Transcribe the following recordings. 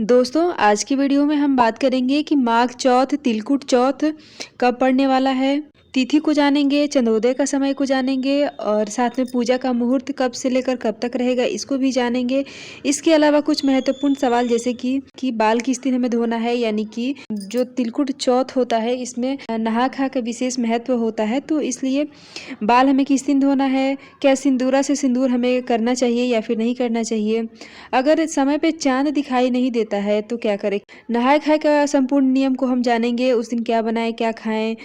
दोस्तों आज की वीडियो में हम बात करेंगे कि माघ चौथ तिलकुट चौथ कब पड़ने वाला है। तिथि को जानेंगे, चंद्रोदय का समय को जानेंगे और साथ में पूजा का मुहूर्त कब से लेकर कब तक रहेगा इसको भी जानेंगे। इसके अलावा कुछ महत्वपूर्ण सवाल जैसे कि बाल किस दिन हमें धोना है, यानी कि जो तिलकुट चौथ होता है इसमें नहा खा का विशेष महत्व होता है, तो इसलिए बाल हमें किस दिन धोना है, क्या सिंदूरा से सिंदूर हमें करना चाहिए या फिर नहीं करना चाहिए, अगर समय पे चांद दिखाई नहीं देता है तो क्या करें। नहाय खाए का संपूर्ण नियम को हम जानेंगे। उस दिन क्या बनाएं क्या खाएं।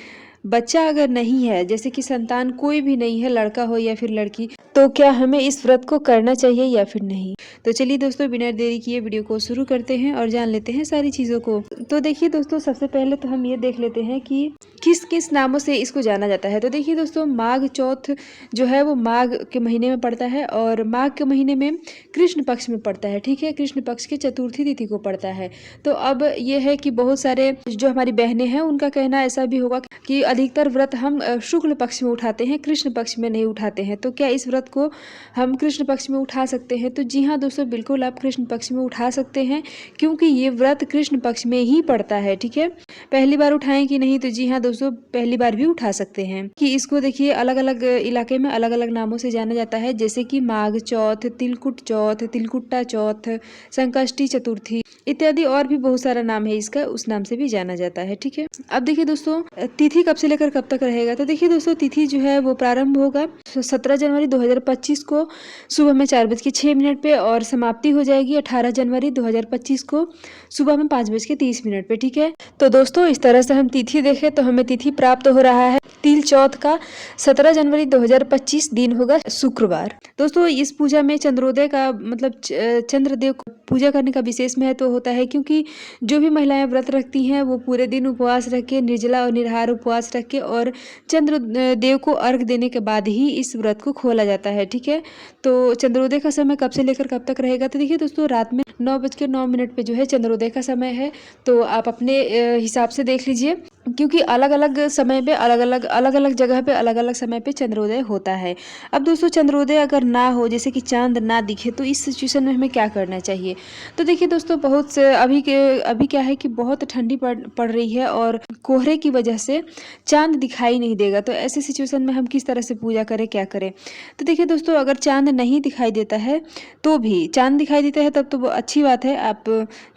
बच्चा अगर नहीं है, जैसे कि संतान कोई भी नहीं है, लड़का हो या फिर लड़की, तो क्या हमें इस व्रत को करना चाहिए या फिर नहीं। तो चलिए दोस्तों बिना देरी किए वीडियो को शुरू करते हैं और जान लेते हैं सारी चीज़ों को। तो देखिए दोस्तों, सबसे पहले तो हम ये देख लेते हैं कि किस किस नामों से इसको जाना जाता है। तो देखिए दोस्तों, माघ चौथ जो है वो माघ के महीने में पड़ता है और माघ के महीने में कृष्ण पक्ष में पड़ता है। ठीक है, कृष्ण पक्ष के चतुर्थी तिथि को पड़ता है। तो अब ये है कि बहुत सारे जो हमारी बहनें हैं उनका कहना ऐसा भी होगा कि अधिकतर व्रत हम शुक्ल पक्ष में उठाते हैं, कृष्ण पक्ष में नहीं उठाते हैं। तो क्या इस व्रत को हम कृष्ण पक्ष में उठा सकते हैं? तो जी हाँ दोस्तों, बिल्कुल आप कृष्ण पक्ष में उठा सकते हैं, क्योंकि ये व्रत कृष्ण पक्ष में ही पड़ता है। ठीक है, पहली बार उठाएं कि नहीं, तो जी हाँ दोस्तों, पहली बार भी उठा सकते हैं। कि इसको देखिए अलग अलग इलाके में अलग अलग नामों से जाना जाता है, जैसे कि माघ चौथ, तिलकुट चौथ, तिलकुट्टा चौथ, संकष्टी चतुर्थी इत्यादि, और भी बहुत सारा नाम है इसका, उस नाम से भी जाना जाता है। ठीक है, अब देखिए दोस्तों, तिथि कब से लेकर कब तक रहेगा। तो देखिए दोस्तों, तिथि जो है वो प्रारंभ होगा 17 जनवरी 2025 को सुबह में 4:06 पे और समाप्ति हो जाएगी 18 जनवरी 2025 को सुबह में 5:30 पे। ठीक है, तो दोस्तों इस तरह से हम तिथि देखें तो हमें तिथि प्राप्त हो रहा है तिल चौथ का 17 जनवरी 2025, दिन होगा शुक्रवार। दोस्तों इस पूजा में चंद्रोदय का मतलब चंद्रदेव को पूजा करने का विशेष महत्व होता है, क्योंकि जो भी महिलाएं व्रत रखती हैं वो पूरे दिन उपवास रख के, निर्जला और निराहार उपवास रख के और चंद्र देव को अर्घ देने के बाद ही इस व्रत को खोला जाता है। ठीक है, तो चंद्रोदय का समय कब से लेकर कब तक रहेगा। तो देखिए दोस्तों, रात में 9:09 पे जो है चंद्रोदय का समय है, तो आप अपने हिसाब से देख लीजिए, क्योंकि अलग अलग समय पे अलग अलग जगह पे अलग अलग समय पे चंद्रोदय होता है। अब दोस्तों चंद्रोदय अगर ना हो, जैसे कि चांद ना दिखे, तो इस सिचुएशन में हमें क्या करना चाहिए। तो देखिए दोस्तों, बहुत से अभी क्या है कि बहुत ठंडी पड़ रही है और कोहरे की वजह से चांद दिखाई नहीं देगा। तो ऐसे सिचुएशन में हम किस तरह से पूजा करें, क्या करें। तो देखिए दोस्तों, अगर चांद नहीं दिखाई देता है तो भी, चांद दिखाई देता है तब तो वो अच्छी बात है, आप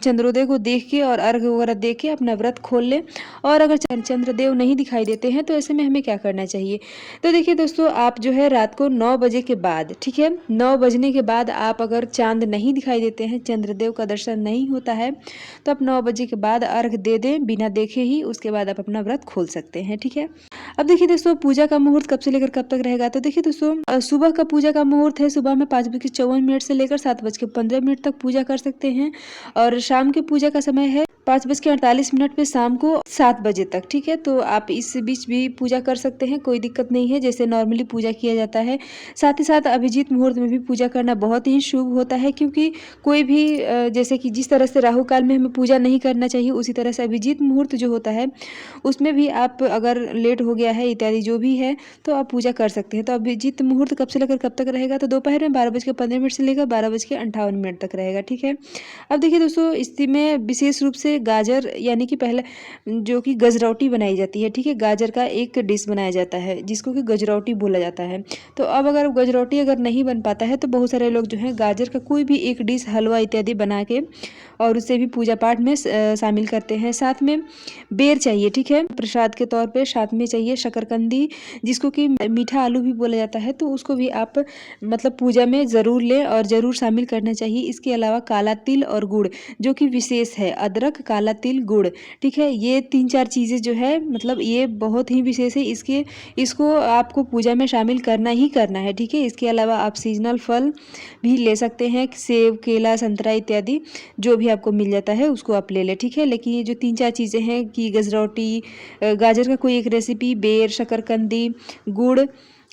चंद्रोदय को देख के और अर्घ वगैरह देख के अपना व्रत खोल लें। और अगर चंद्रदेव नहीं दिखाई देते हैं तो ऐसे में हमें क्या करना चाहिए। तो देखिए दोस्तों, आप जो है रात को 9 बजे के बाद, ठीक है, 9 बजने के बाद आप अगर चांद नहीं दिखाई देते हैं, चंद्रदेव का दर्शन नहीं होता है, तो आप 9 बजे के बाद अर्घ दे दें बिना देखे ही, उसके बाद आप अपना व्रत खोल सकते हैं। ठीक है, अब देखिए दोस्तों, पूजा का मुहूर्त कब से लेकर कब तक रहेगा। तो देखिए दोस्तों, सुबह का पूजा का मुहूर्त है, सुबह में 5:54 से लेकर 7:15 तक पूजा कर सकते हैं। और शाम के पूजा का समय है 5:48 पे शाम को 7 बजे तक। ठीक है, तो आप इस बीच भी पूजा कर सकते हैं, कोई दिक्कत नहीं है, जैसे नॉर्मली पूजा किया जाता है। साथ ही साथ अभिजीत मुहूर्त में भी पूजा करना बहुत ही शुभ होता है, क्योंकि कोई भी जैसे कि जिस तरह से राहु काल में हमें पूजा नहीं करना चाहिए, उसी तरह से अभिजीत मुहूर्त जो होता है उसमें भी आप अगर लेट हो गया है इत्यादि जो भी है तो आप पूजा कर सकते हैं। तो अभिजीत मुहूर्त कब से लेकर कब तक रहेगा। तो दोपहर में 12:15 से लेकर 12:58 तक रहेगा। ठीक है, अब देखिए दोस्तों, इसमें विशेष रूप से गाजर यानी कि पहले जो कि गजरौटी बनाई जाती है। ठीक है, गाजर का एक डिश बनाया जाता है जिसको कि गजरौटी बोला जाता है। तो अब अगर गजरौटी अगर नहीं बन पाता है तो बहुत सारे लोग जो है गाजर का कोई भी एक डिश, हलवा इत्यादि बना के और उसे भी पूजा पाठ में शामिल करते हैं। साथ में बेर चाहिए। ठीक है, प्रसाद के तौर पे साथ में चाहिए शकरकंदी, जिसको कि मीठा आलू भी बोला जाता है, तो उसको भी आप मतलब पूजा में ज़रूर लें और ज़रूर शामिल करना चाहिए। इसके अलावा काला तिल और गुड़ जो कि विशेष है, अदरक, काला तिल, गुड़। ठीक है, ये 3-4 चीज़ें जो है मतलब ये बहुत ही विशेष है, इसको आपको पूजा में शामिल करना ही करना है। ठीक है, इसके अलावा आप सीजनल फल भी ले सकते हैं, सेब, केला, संतरा इत्यादि जो भी आपको मिल जाता है उसको आप ले लें। ठीक है, लेकिन ये जो 3-4 चीज़ें हैं कि गजरौटी, गाजर का कोई एक रेसिपी, बेर, शकरकंदी, गुड़,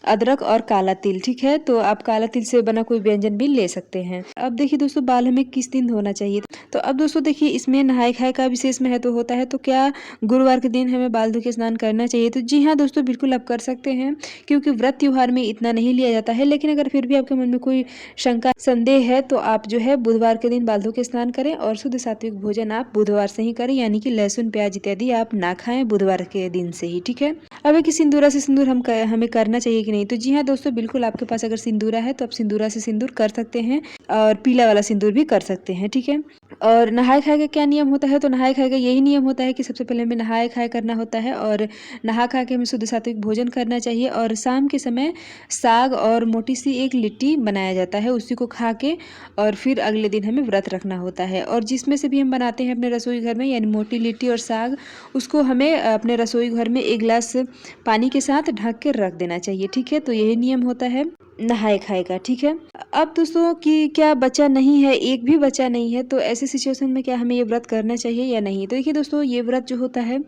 अदरक और काला तिल, ठीक है। तो आप काला तिल से बना कोई व्यंजन भी ले सकते हैं। अब देखिए दोस्तों, बाल हमें किस दिन धोना चाहिए। तो अब दोस्तों देखिए, इसमें नहाय खाए का विशेष महत्व होता है। तो क्या गुरुवार के दिन हमें बाल धो के स्नान करना चाहिए? तो जी हाँ दोस्तों, बिल्कुल आप कर सकते हैं, क्योंकि व्रत त्योहार में इतना नहीं लिया जाता है। लेकिन अगर फिर भी आपके मन में कोई शंका संदेह है तो आप जो है बुधवार के दिन बाल धो के स्नान करें और शुद्ध सात्विक भोजन आप बुधवार से ही करें, यानी कि लहसुन प्याज इत्यादि आप ना खाएं बुधवार के दिन से ही, ठीक है। अब एक सिंदूरा से सिंदूर हमें करना चाहिए कि नहीं? तो जी हाँ दोस्तों, बिल्कुल आपके पास अगर सिंदूरा है तो आप सिंदूरा से सिंदूर कर सकते हैं और पीला वाला सिंदूर भी कर सकते हैं, ठीक है। और नहाय खाए का क्या नियम होता है? तो नहाय खाए का यही नियम होता है कि सबसे पहले हमें नहाय खाए करना होता है और नहा खा के हमें शुद्ध सात्विक भोजन करना चाहिए। और शाम के समय साग और मोटी सी एक लिट्टी बनाया जाता है, उसी को खा के और फिर अगले दिन हमें व्रत रखना होता है। और जिसमें से भी हम बनाते हैं अपने रसोई घर में, यानी मोटी लिट्टी और साग, उसको हमें अपने रसोई घर में 1 गिलास पानी के साथ ढक के रख देना चाहिए, ठीक है। तो यही नियम होता है नहाए खाए का, ठीक है। अब दोस्तों कि क्या बच्चा नहीं है, एक भी बच्चा नहीं है, तो ऐसी सिचुएशन में क्या हमें ये व्रत करना चाहिए या नहीं? तो देखिए दोस्तों, ये व्रत जो होता है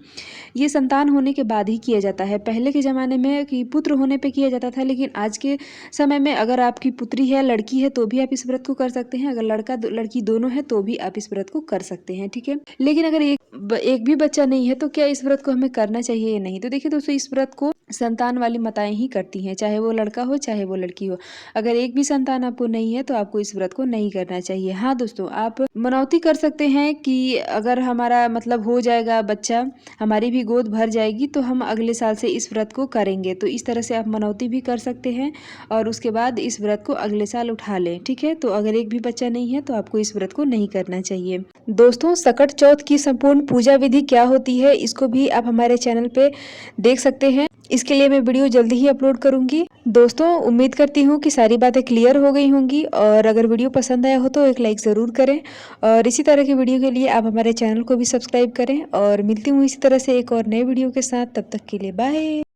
ये संतान होने के बाद ही किया जाता है। पहले के ज़माने में कि पुत्र होने पे किया जाता था, लेकिन आज के समय में अगर आपकी पुत्री है, लड़की है, तो भी आप इस व्रत को कर सकते हैं। अगर लड़की दोनों है तो भी आप इस व्रत को कर सकते हैं, ठीक है। लेकिन अगर एक भी बच्चा नहीं है तो क्या इस व्रत को हमें करना चाहिए या नहीं? तो देखिए दोस्तों, इस व्रत को संतान वाली माताएं ही करती हैं, चाहे वो लड़का हो चाहे वो लड़की हो। अगर एक भी संतान आपको नहीं है तो आपको इस व्रत को नहीं करना चाहिए। हाँ दोस्तों, आप मनौती कर सकते हैं कि अगर हमारा मतलब हो जाएगा बच्चा, हमारी भी गोद भर जाएगी, तो हम अगले साल से इस व्रत को करेंगे। तो इस तरह से आप मनौती भी कर सकते हैं और उसके बाद इस व्रत को अगले साल उठा लें, ठीक है। तो अगर एक भी बच्चा नहीं है तो आपको इस व्रत को नहीं करना चाहिए। दोस्तों, सकट चौथ की संपूर्ण पूजा विधि क्या होती है, इसको भी आप हमारे चैनल पे देख सकते हैं। इसके लिए मैं वीडियो जल्दी ही अपलोड करूंगी। दोस्तों, उम्मीद करती हूँ कि सारी बातें क्लियर हो गई होंगी, और अगर वीडियो पसंद आया हो तो एक लाइक ज़रूर करें और इसी तरह की वीडियो के लिए आप हमारे चैनल को भी सब्सक्राइब करें। और मिलती हूँ इसी तरह से एक और नए वीडियो के साथ, तब तक के लिए बाय।